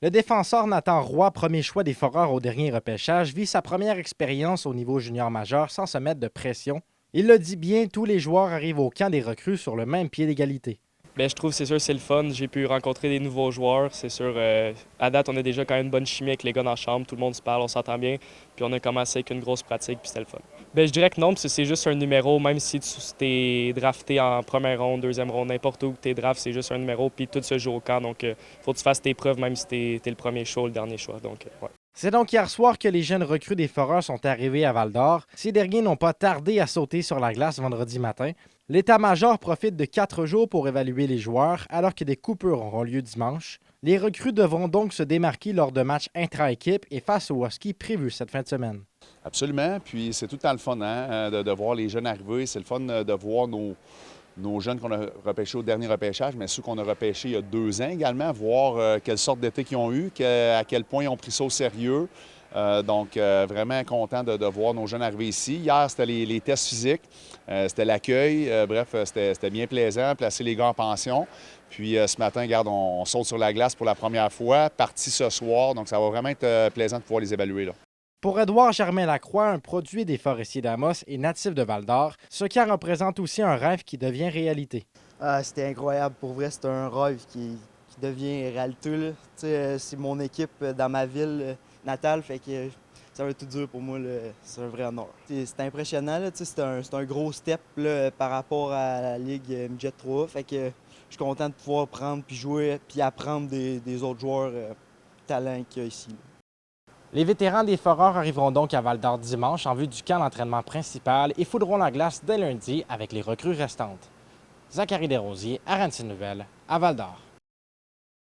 Le défenseur Nathan Roy, premier choix des Foreurs au dernier repêchage, vit sa première expérience au niveau junior majeur sans se mettre de pression. Il le dit bien, tous les joueurs arrivent au camp des recrues sur le même pied d'égalité. Bien, je trouve, c'est sûr, c'est le fun. J'ai pu rencontrer des nouveaux joueurs. C'est sûr, à date, on a déjà quand même une bonne chimie avec les gars dans la chambre. Tout le monde se parle, on s'entend bien. Puis on a commencé avec une grosse pratique, puis c'était le fun. Bien, je dirais que non, parce que c'est juste un numéro. Même si tu es drafté en première ronde, deuxième ronde, n'importe où tu es draft, c'est juste un numéro. Puis tout se joue au camp. Donc, il faut que tu fasses tes preuves, même si tu es le premier choix ou le dernier choix. Donc, ouais. C'est donc hier soir que les jeunes recrues des Foreurs sont arrivés à Val-d'Or. Ces derniers n'ont pas tardé à sauter sur la glace vendredi matin. L'état-major profite de 4 jours pour évaluer les joueurs, alors que des coupures auront lieu dimanche. Les recrues devront donc se démarquer lors de matchs intra-équipe et face aux Huskies prévus cette fin de semaine. Absolument. Puis c'est tout le temps le fun de voir les jeunes arriver. C'est le fun de voir nos jeunes qu'on a repêchés au dernier repêchage, mais ceux qu'on a repêchés il y a 2 ans également, voir quelle sorte d'été qu'ils ont eu, à quel point ils ont pris ça au sérieux. Donc, vraiment content de voir nos jeunes arriver ici. Hier, c'était les tests physiques, c'était l'accueil. Bref, c'était bien plaisant, placer les gars en pension. Puis ce matin, regarde, on saute sur la glace pour la première fois, parti ce soir. Donc, ça va vraiment être plaisant de pouvoir les évaluer là. Pour Édouard Germain-Lacroix, un produit des Forestiers d'Amos et natif de Val-d'Or, ce qui représente aussi un rêve qui devient réalité. C'était incroyable. Pour vrai, c'est un rêve qui devient réalité. C'est mon équipe dans ma ville natale, fait que ça va être tout dur pour moi. C'est un vrai honneur. C'est impressionnant. C'est un gros step là, par rapport à la Ligue Midget 3. Fait que je suis content de pouvoir prendre puis jouer puis apprendre des autres joueurs talents qu'il y a ici. Les vétérans des Foreurs arriveront donc à Val-d'Or dimanche en vue du camp d'entraînement principal et foudront la glace dès lundi avec les recrues restantes. Zachary Desrosiers, RNC Nouvelles, à Val-d'Or.